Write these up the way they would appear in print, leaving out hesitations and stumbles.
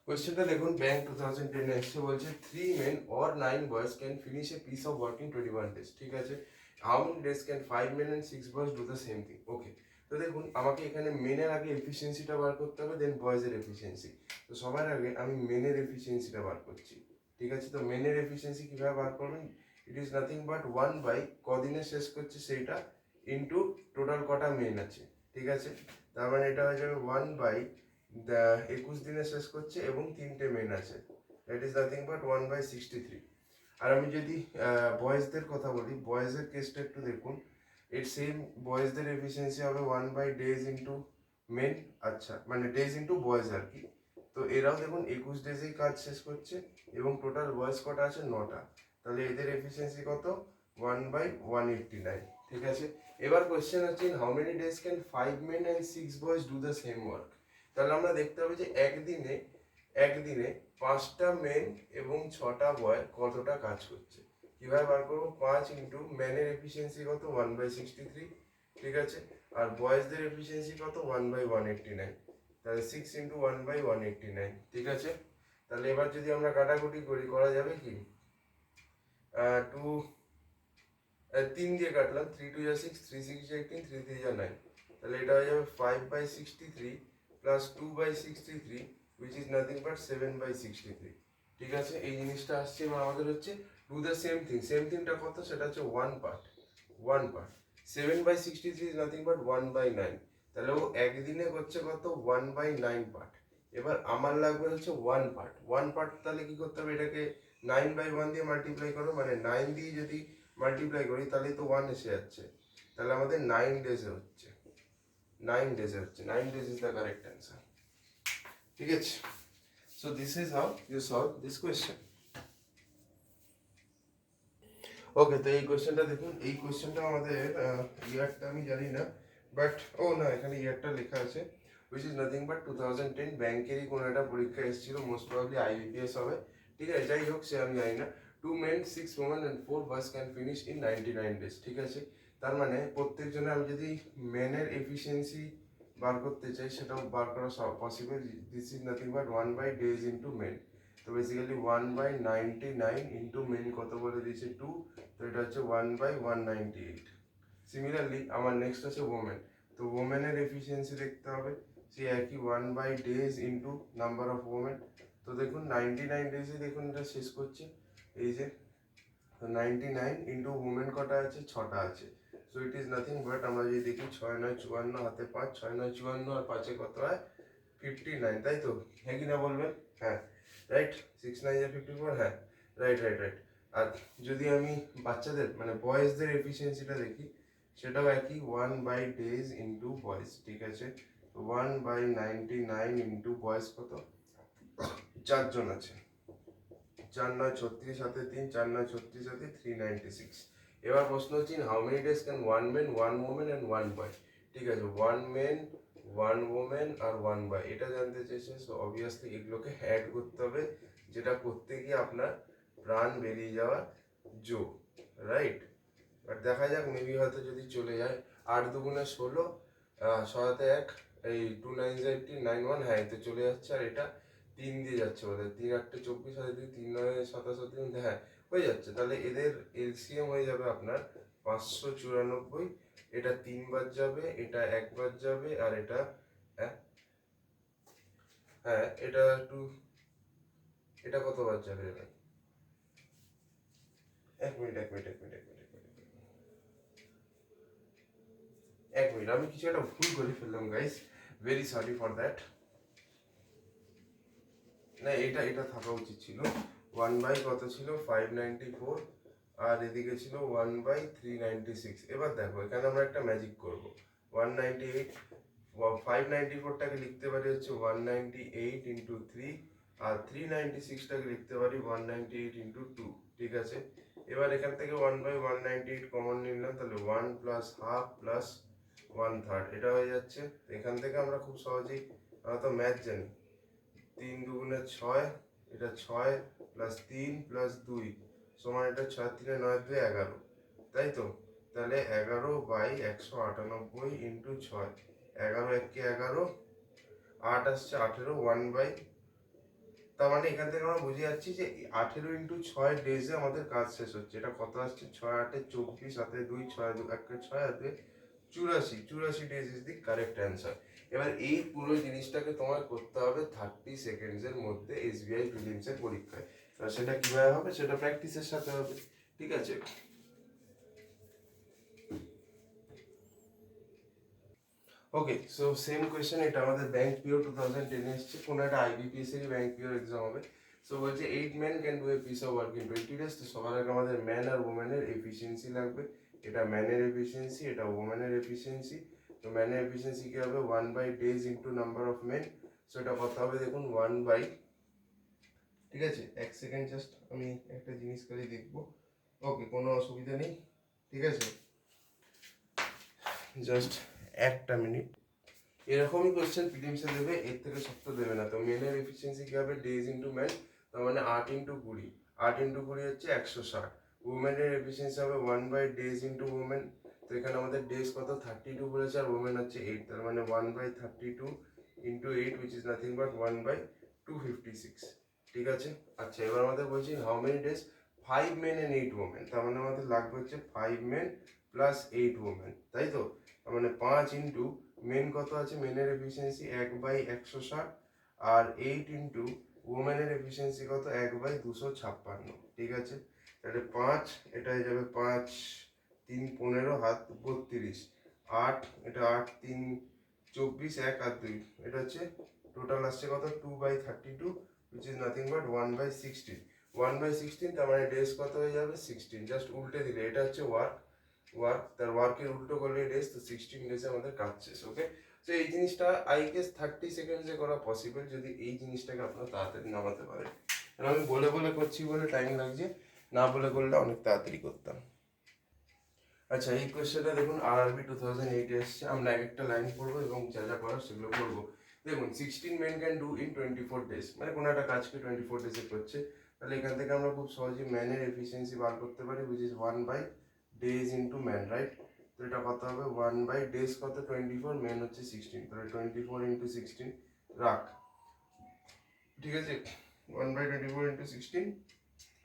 কোয়েশ্চেনটা দেখুন, ব্যাংক 2010 এসে বলছে 3 men or 9 boys can finish a piece of work in 21 days, ঠিক আছে। How many days can 5 men and 6 boys do the same thing? ওকে, তো দেখুন আমাকে এখানে মেনের আগে এফিসিয়েন্সিটা বার করতে হবে, দেন বয়েজের এফিসিয়েন্সি। তো সবার আগে আমি মেনের এফিসিয়েন্সিটা বার করছি, ঠিক আছে। তো মেনের এফিসিয়েন্সি কীভাবে বার করবেন? It is nothing but 1 by কদিনে শেষ করছে সেইটা ইন্টু টোটাল কটা মেন আছে, ঠিক আছে। তার মানে এটা হয়ে যাবে 1 বাই 21 দিনে শেষ করছে এবং 3টে মেন আছে, দ্যাট ইজ নাথিং বাট 1/63। আর আমি যদি বয়েজদের কথা বলি, বয়েজের কেসটা একটু দেখুন। এর সেম বয়েজদের এফিসিয়েন্সি হবে 1 বাই ডেজ ইন্টু মেন, আচ্ছা মানে ডেজ ইন্টু বয়েজ আর কি। তো এরাও দেখুন 21 ডেজেই কাজ শেষ করছে এবং টোটাল বয়েজ কটা আছে 9টা, তাহলে এদের এফিসিয়েন্সি কত? 1/189, ঠিক আছে। এবার কোয়েশ্চেন হচ্ছে how many days can 5 men and 6 boys do the same work? তাহলে আমরা দেখতে হবে যে একদিনে 5টা মেন এবং 6টা বয় কতটা কাজ করছে। কিভাবে বার করবো? 5 ইন্টু ম্যানের এফিসিয়েন্সি কত? 1/63, ঠিক আছে। আর বয়েজদের এফিসিয়েন্সি কত? 1/189, তাহলে 6 ইন্টু 1/189, ঠিক আছে। তাহলে এবার যদি আমরা কাটাকুটি করি, করা যাবে কি? 3 দিয়ে কাটলাম, 3 2 যা 6, 3 6 যা 18, 3 3 যা 9, তাহলে এটা হয়ে যাবে 5/63 plus 2/63 which is nothing but 7/63, ঠিক আছে। এই জিনিসটা আসছে এবং আমাদের হচ্ছে ডু দ্য সেম থিংটা কত? সেটা হচ্ছে 1 পার্ট 7/63 is nothing but 1/9, তাহলে ও একদিনে করছে কত? 1/9 পার্ট। এবার আমার লাগবে হচ্ছে 1 পার্ট, তাহলে কি করতে হবে? এটাকে 9/1 দিয়ে মাল্টিপ্লাই করো, মানে 9 দিয়ে যদি মাল্টিপ্লাই করি তাহলে তো 1 এসে যাচ্ছে, তাহলে আমাদের 9 ডেজে হচ্ছে, 9 days is the correct answer, ঠিক আছে। So this is how you solve this question. Okay, তো এই কোয়েশ্চেনটা দেখুন, এই কোয়েশ্চেনটা আমাদের ইয়ারটা আমি জানি না, বাট ও না, এখানে ইয়ারটা লেখা আছে, হুইচ ইজ নাথিং বাট 2010। ব্যাংকেরই কোনো একটা পরীক্ষা এসেছিল, মোস্ট প্রবাবলি আইবিপিএস হবে, ঠিক আছে। যাই হোক, সে আমি জানি না। 2 men 6 women and 4 boys can finish in 99 days, ঠিক আছে। তার মানে প্রত্যেকজনে আমি যদি মেনের এফিসিয়েন্সি বার করতে চাই, সেটাও বার করা possible. This is nothing but 1 by days into men, তো বেসিক্যালি 1/99 ইন্টু মেন কত বলে দিয়েছে? 2, তো এটা হচ্ছে 1/198। সিমিলারলি আমার নেক্সট আছে ওমেন, তো ওমেনের এফিসিয়েন্সি দেখতে হবে, সেই একই 1 by days into number of women. তো দেখুন 99 ডেজে দেখুন এটা শেষ করছে, এই যে। তো 99 ইন্টু ওমেন কটা আছে? 6টা আছে। So it is nothing but, আমরা যদি দেখি 6 9 54, হাতে 5, 6 9 54 আর 5-এ কত হয়? 59, তাই তো? হ্যাঁ কি না বলবেন? হ্যাঁ, রাইট। 6 9 54, হ্যাঁ, রাইট। আর যদি আমি বাচ্চাদের মানে বয়েজদের এফিসিয়েন্সিটা দেখি, সেটাও একই 1 বাই ডেজ ইন্টু বয়েজ, ঠিক আছে। 1/99 ইন্টু বয়েজ কত? 4 জন আছে, 4 9 36, হাতে 3, 4 9 36 হাতে 396। এবার প্রশ্ন হচ্ছে how many days can 1 men 1 woman and 1 boy, ঠিক আছে। 1 men 1 woman আর 1 boy, এটা জানতে চেয়েছে। সো অবভিয়াসলি এগুলোকে অ্যাড করতে হবে, যেটা করতে গিয়ে আপনার প্রাণ বেরিয়ে যাওয়া জো, রাইট। বাট দেখা যাক, মেবি হয়তো যদি চলে যায়। 8 দুগুণে 16, 6 হাতে 1, এই 2 9 18 9 1, হ্যাঁ তো চলে যাচ্ছে। আর এটা 3 দিয়ে যাচ্ছে বোধ হয়, 3 8 24 হাতে 2, 3 9 27, হ্যাঁ হয়ে যাচ্ছে। তাহলে এদের এলসিএম হয়ে যাবে আপনার 594। এটা 3 বার যাবে, এটা 1 বার যাবে, আর এটা হ্যাঁ এটা এটা কতবার যাবে? এক মিনিট আমি কিছু একটা ভুল করে ফেললাম guys, very sorry for that. না, এটা থাকা উচিত ছিল। 1 বাই কত ছিল? 594, আর এদিকে ছিল 1/396। এবার দেখো, এখানে আমরা একটা ম্যাজিক করব। 198, 594টাকে লিখতে পারি হচ্ছে 198 ইন্টু 3, আর 396টাকে লিখতে পারি 198 ইন্টু 2, ঠিক আছে। এবার এখান থেকে 1/198 কমন নিলাম, তাহলে 1 প্লাস হাফ প্লাস 1/3, এটা হয়ে যাচ্ছে। এখান থেকে আমরা খুব সহজেই, আমরা তো ম্যাথ জানি, 3 দুগুণে 6, এটা 6 প্লাস 3 প্লাস 2 সমান, এটা 6 3 9 2 11, তাই তো? তাহলে 11/198 ইন্টু 6, 11 1 কে 11, 8 আসছে 18, 1 বাই তার মানে এখান থেকে আমরা বুঝে যাচ্ছি যে 18x6 ডেজে আমাদের কাজ শেষ হচ্ছে। এটা কত আসছে, 6 8 24, 7 2 6 2 1 6 আর 2 84 days is the correct answer. এবার এই পুরো জিনিসটাকে তোমার করতে হবে 30 সেকেন্ডসের মধ্যে এসবিআই প্রিলিমসের পরীক্ষায়। সেটা কিভাবে হবে, সেটা প্র্যাকটিসের সাথে হবে, ঠিক আছে। ওকে, সো সেম কোয়েশ্চেন, এটা আমাদের ব্যাংক পিও 2010 এসছে, কোনো একটা আইবিপিএস এর ব্যাংক পিওর এক্সাম হবে। সো বলছে 8 men can do a piece of work in 20 days। তো সবার আগে আমাদের ম্যান আর ওম্যানের এফিসিয়েন্সি লাগবে। এটা ম্যানের এফিসিয়েন্সি, এটা ওম্যানের এফিসিয়েন্সি। তো ম্যানের এফিসিয়েন্সি কি হবে, 1/days into number of men. So এটা কত হবে দেখুন, 1 বাই, ঠিক আছে, এক সেকেন্ড জাস্ট আমি একটা জিনিস করে দেখবো। ওকে, কোনো অসুবিধা নেই, ঠিক আছে, জাস্ট একটা মিনিট। এরকমই কোয়েশ্চেন প্রিলিমসে দেবে, এর থেকে শক্ত দেবে না। তো মেনের এফিসিয়েন্সি কি হবে, ডেজ ইন্টু ম্যান, তার মানে 8 × 20, 8 × 20 হচ্ছে 160। উমেনের এফিসিয়েন্সি হবে 1/days ইন্টু উমেন। তো এখানে আমাদের ডেজ কত, 32 বলেছে, আর উমেন হচ্ছে 8, তার মানে 1/32 into 8 which is nothing but 1/256, ঠিক আছে। আচ্ছা, এবার আমাদের বলছি how many days, 5 men and 8 women, তার মানে আমাদের লাগবে হচ্ছে 5 men প্লাস 8 women, তাই তো। তার মানে 5 ইন্টু মেন কত আছে, মেনের এফিসিয়েন্সি 1/160, আর 8 ইন্টু ওমেনের এফিসিয়েন্সি কত, 1/256, ঠিক আছে। তাহলে 5, এটা হয়ে যাবে 5 3 15 হাত 32, 8, এটা 8 3 24, 1 আর 2, এটা হচ্ছে টোটাল আসছে কত, 2/32 which is nothing but 1/16, 1/16, তার মানে ডেজ কত হয়ে যাবে 16, জাস্ট উল্টে দিলে, এটা হচ্ছে তার ওয়ার্কের উল্টো করলে ডেজ, তো 16 ডেজে আমাদের কাজ শেষ। ওকে, তো এই জিনিসটা আই গেস 30 সেকেন্ডসে করা পসিবল, যদি এই জিনিসটাকে আপনারা তাড়াতাড়ি নামাতে পারেন। কারণ আমি বলে করছি বলে টাইম লাগছে, না বলে করলে অনেক তাড়াতাড়ি করতাম। আচ্ছা, এই কোয়েশ্চেনটা দেখুন, আরআরবি 2008 এসছে। আমরা এক একটা লাইন পড়বো এবং যা যা করার সেগুলো করবো। দেখুন, 16 men can do in 24 days, মানে কোনো একটা কাজকে 24 ডেজে করছে। তাহলে এখান থেকে আমরা খুব সহজেই ম্যানের এফিসিয়েন্সি বার করতে পারি, which is 1/days into man, right. তো এটা কত হবে, 1/days কত 24, ম্যান হচ্ছে 16, তাহলে 24 into 16 রাখ, ঠিক আছে। 1/24 into 16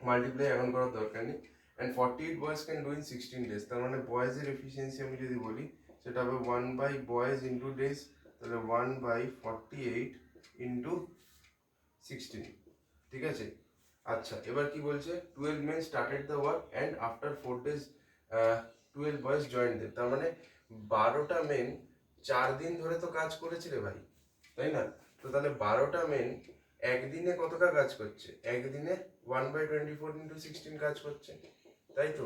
মাল্টিপ্লাই এখন করার দরকার নেই। And 48 boys can do in 16 days, তার মানে বয়েজের এফিসিয়েন্সি আমি যদি বলি, সেটা হবে 1/বয়েজ ইন্টু ডেজ, তাহলে 1/48 ইন্টু 16, ঠিক আছে। আচ্ছা, এবার কি বলছে, 12 men started the work and after 4 days 12 boys joined them, তার মানে 12টা মেন 4 দিন ধরে তো কাজ করেছে রে ভাই, তাই না। তো তাহলে 12টা মেন একদিনে কতটা কাজ করছে, একদিনে 1/24 ইন্টু 16 কাজ করছে, তাই তো।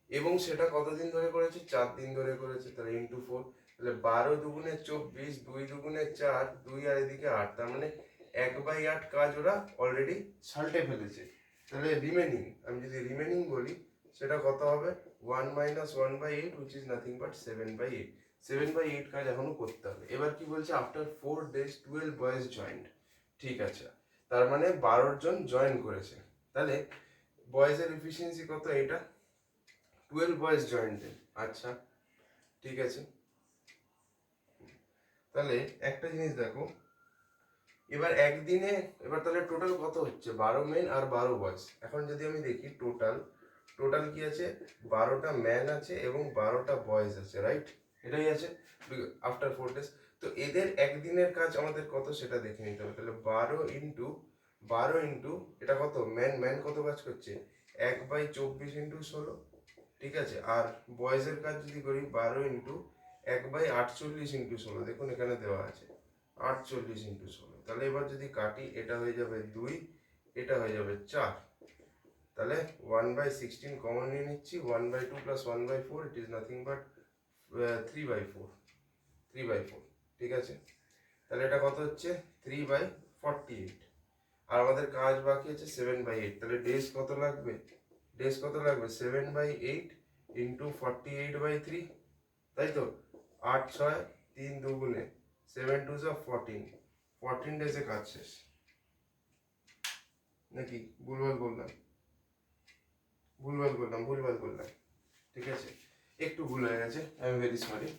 এবং সেটা কতদিন ধরে করেছে, 4 দিন ধরে করেছে, তাহলে ইন্টু 4, তাহলে 12 দুগুণে 24, 2 দুগুণে 4, 2 আর এদিকে 8, তার মানে 1/8 কাজ ওরা অলরেডি সাল্টে ফেলেছে। তাহলে রিমেনিং, আমি যদি রিমেনিং বলি, সেটা কত হবে, 1 - 1/8 which is nothing but 7/8, 7/8 কাজ এখনো করতে হবে। এবার কি বলছে, আফটার 4 days 12 বয়েজ জয়েন্ট, ঠিক আছে, তার মানে 12 জন জয়েন করেছে। তাহলে বয়েজের এফিসিয়েন্সি কত, এটা 12 বয়েজ জয়েন্ট দেন, আচ্ছা, ঠিক আছে। তাহলে একটা জিনিস দেখো, এবার একদিনে, এবার তাহলে টোটাল কত হচ্ছে, 12 মেন আর 12 বয়েজ। এখন যদি আমি দেখি টোটাল কি আছে, 12টা ম্যান আছে এবং 12টা বয়েজ আছে, রাইট, এটাই আছে আফটার 4 ডেজ। তো এদের একদিনের কাজ আমাদের কত সেটা দেখে নিতে হবে। তাহলে 12 ইন্টু এটা কত, ম্যান কত কাজ করছে, 1/24 ইন্টু 16, ঠিক আছে। আর বয়েজের কাজ যদি করি, 12 ইন্টু 1/48 ইন্টু 16, দেখুন এখানে দেওয়া আছে 48 ইন্টু 16, তাহলে এবার যদি কাটি, এটা হয়ে যাবে 2, এটা হয়ে যাবে 4, তাহলে 1/16 কমন নিয়ে নিচ্ছি, 1/2 plus 1/4 it is nothing but 3/4, ঠিক আছে। তাহলে এটা কত হচ্ছে, 3/48, আর আমাদের কাজ বাকি আছে 7/8, তাহলে ডেজ কত লাগবে, 7/8 ইন্টু 48/3, তাই তো। 8 6 3 দুগুণে 7 2 14 ডেজে কাজ শেষ, নাকি ভুলভাল করলাম, ঠিক আছে, একটু ভুল হয়ে গেছে, I am very sorry.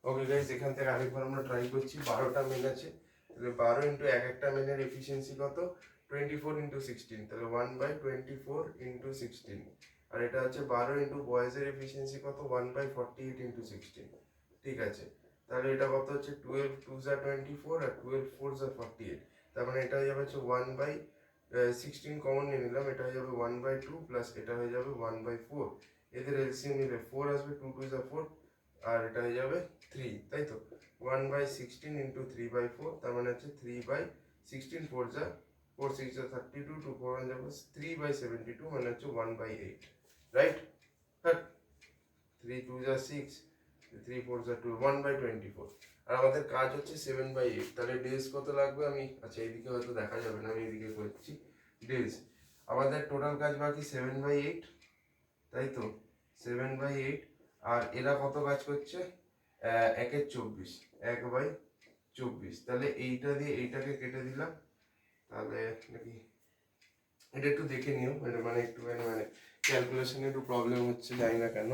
Okay guys, এখান থেকে আরেকবার আমরা ট্রাই করছি। 12টা মেন আছে তাহলে 12 ইন্টু এক একটা মেনের এফিসিয়েন্সি কত 24 ইন্টু 16, তাহলে 1/24 ইন্টু 16। আর এটা হচ্ছে 12 ইন্টু বয়েজের এফিসিয়েন্সি কত 1/48 ইন্টু 16। ঠিক আছে, তাহলে এটা কত হচ্ছে 12 2 যা 24 আর 12 4 যা 48। তার মানে এটা হয়ে যাবে হচ্ছে 1/16 কমন নিয়ে নিলাম, এটা হয়ে যাবে 1/2 প্লাস এটা হয়ে যাবে 1/4। এদের এলসিএম নিলে 4 আসবে, 2 2 যা 4 আর এটা হয়ে যাবে 3, তাই তো 1/16 ইন্টু 3/4, তার মানে হচ্ছে 3/16 4 যা 4 6 যা 32 2 4 1 যাবে 3/72 মানে হচ্ছে 1/8, রাইট। 3 2 যা 6 3 4 যা 2 1/24। আর আমাদের কাজ হচ্ছে 7/8, তাহলে ডেজ কত লাগবে আমি আচ্ছা এইদিকে হয়তো দেখা যাবে না, আমি এইদিকে করছি ডেজ। আমাদের টোটাল কাজ বাকি 7/8, তাই তো 7/8। আর এরা কত কাজ করছে 1/24 1/24, তাহলে এইটা দিয়ে এইটাকে কেটে দিলাম। তাহলে নাকি এটা একটু দেখে নিও, এটা মানে একটু মানে ক্যালকুলেশনে একটু প্রবলেম হচ্ছে, জানি না কেন।